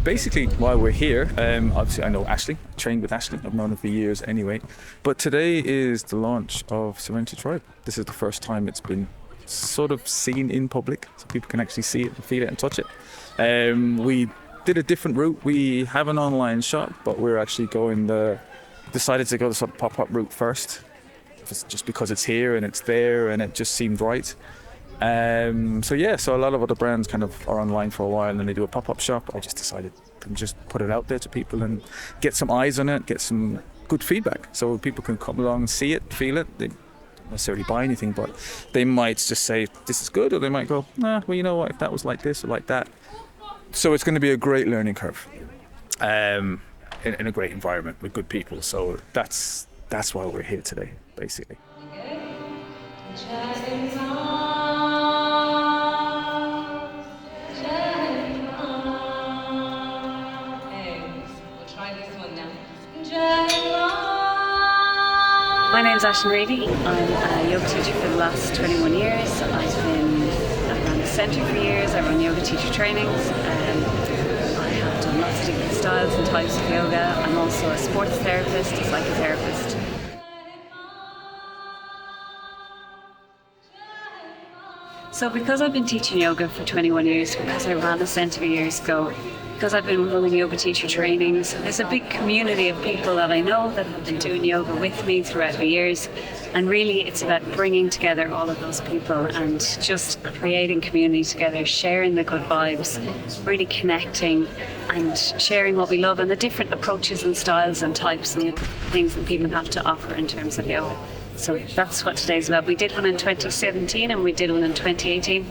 Basically, while we're here, obviously I know Ashley, trained with Ashley, I've known her for years anyway, but today is the launch of Serenity Tribe. This is the first time it's been sort of seen in public, so people can actually see it and feel it and touch it. We did a different route. We have an online shop, but we're actually decided to go the sort of pop-up route first, just because it's here and it's there and it just seemed right. So a lot of other brands kind of are online for a while and then they do a pop-up shop. I just decided to just put it out there to people and get some eyes on it, get some good feedback, so people can come along, see it, feel it. They don't necessarily buy anything, but they might just say this is good, or they might go, nah, well, you know what, if that was like this or like that. So it's going to be a great learning curve, in a great environment with good people. So that's why we're here today, basically. My name is Reidy. I'm a yoga teacher for the last 21 years. I've run a centre for years. I run yoga teacher trainings. I have done lots of different styles and types of yoga. I'm also a sports therapist, a psychotherapist. So because I've been teaching yoga for 21 years, because I ran a centre years ago, because I've been running yoga teacher trainings, there's a big community of people that I know that have been doing yoga with me throughout the years. And really it's about bringing together all of those people and just creating community together, sharing the good vibes, really connecting and sharing what we love and the different approaches and styles and types and things that people have to offer in terms of yoga. So that's what today's about. We did one in 2017 and we did one in 2018.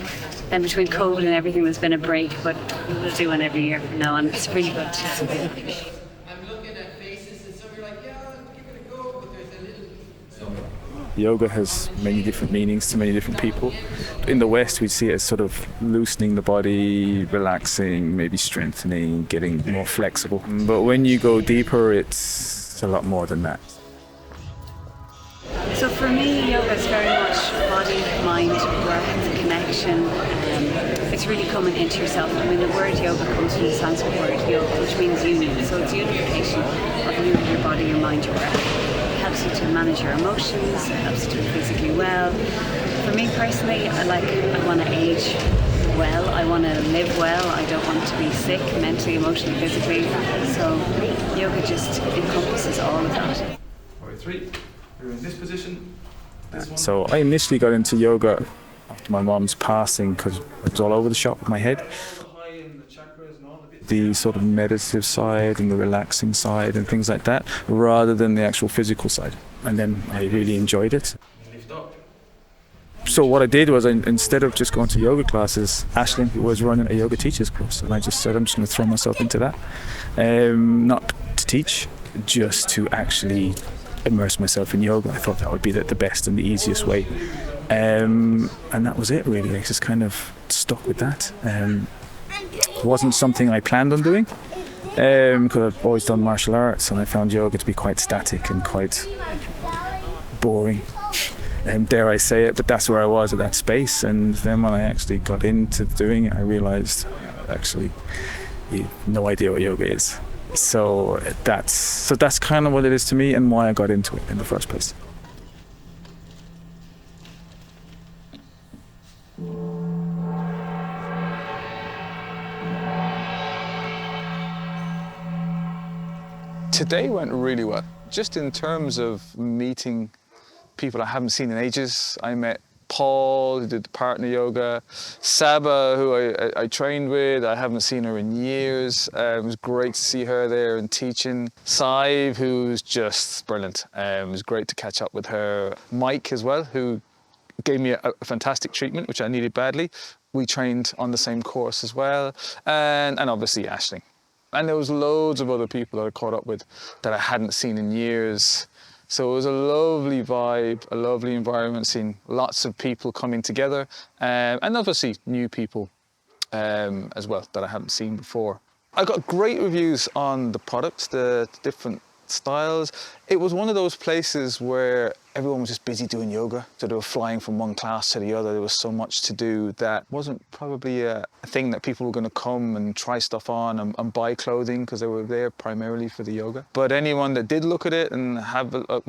And between COVID and everything, there's been a break, but we'll do one every year from now on. It's really good. I'm looking at faces and some are like, yeah, give it a go, but there's a little... Yoga has many different meanings to many different people. In the West, we see it as sort of loosening the body, relaxing, maybe strengthening, getting more flexible. But when you go deeper, it's a lot more than that. So for me, yoga is very much body, mind, work, it's a connection. It's really coming into yourself. I mean, the word yoga comes from the Sanskrit word yoga, which means union. So it's unification of you, your body, your mind, your breath. It helps you to manage your emotions. It helps you to be physically well. For me personally, I want to age well. I want to live well. I don't want to be sick mentally, emotionally, physically. So yoga just encompasses all of that. 3. We're in this position. So I initially got into yoga after my mom's passing because it was all over the shop with my head. The sort of meditative side and the relaxing side and things like that, rather than the actual physical side. And then I really enjoyed it. So what I did was, instead of just going to yoga classes, Ashley was running a yoga teachers course, and I just said I'm just going to throw myself into that. Not to teach, just to actually immerse myself in yoga. I thought that would be the best and the easiest way, and that was it really. I just kind of stuck with that. It wasn't something I planned on doing, because I've always done martial arts and I found yoga to be quite static and quite boring, dare I say it, but that's where I was at that space. And then when I actually got into doing it, I realized actually you have no idea what yoga is. So that's kind of what it is to me and why I got into it in the first place. Today went really well, just in terms of meeting people I haven't seen in ages. I met Paul, who did the partner yoga, Saba, who I trained with. I haven't seen her in years. It was great to see her there and teaching. Saib, who's just brilliant. It was great to catch up with her. Mike as well, who gave me a fantastic treatment, which I needed badly. We trained on the same course as well. And obviously Aisling. And there was loads of other people that I caught up with that I hadn't seen in years. So it was a lovely vibe, a lovely environment, seeing lots of people coming together, and obviously new people as well that I hadn't seen before. I got great reviews on the products, the different styles. It was one of those places where everyone was just busy doing yoga. So they were flying from one class to the other. There was so much to do that wasn't probably a thing that people were going to come and try stuff on and buy clothing, because they were there primarily for the yoga. But anyone that did look at it and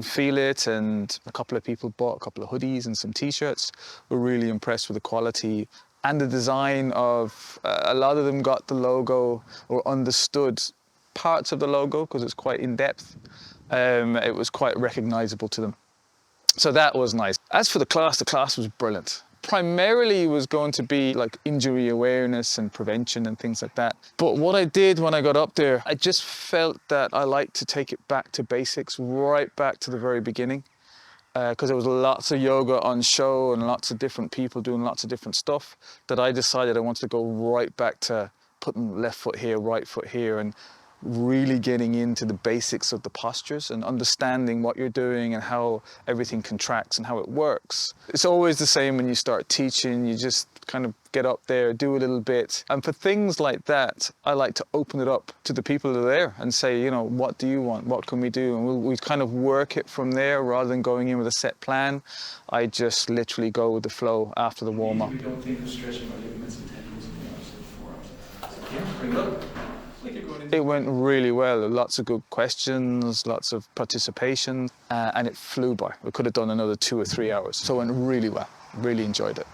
feel it, and a couple of people bought a couple of hoodies and some t-shirts, were really impressed with the quality and the design of, a lot of them got the logo or understood parts of the logo because it's quite in depth. It was quite recognizable to them. So that was nice. As for the class was brilliant. Primarily was going to be like injury awareness and prevention and things like that. But what I did when I got up there, I just felt that I like to take it back to basics, right back to the very beginning. Because there was lots of yoga on show and lots of different people doing lots of different stuff, that I decided I wanted to go right back to putting left foot here, right foot here, and really getting into the basics of the postures and understanding what you're doing and how everything contracts and how it works. It's always the same when you start teaching. You just kind of get up there, do a little bit. And for things like that, I like to open it up to the people that are there and say, you know, what do you want? What can we do? And we kind of work it from there rather than going in with a set plan. I just literally go with the flow after the warm-up. We don't think of stretching our ligaments and tendons and the so yeah, bring it up. It went really well. Lots of good questions, lots of participation, and it flew by. We could have done another 2 or 3 hours. So it went really well. Really enjoyed it.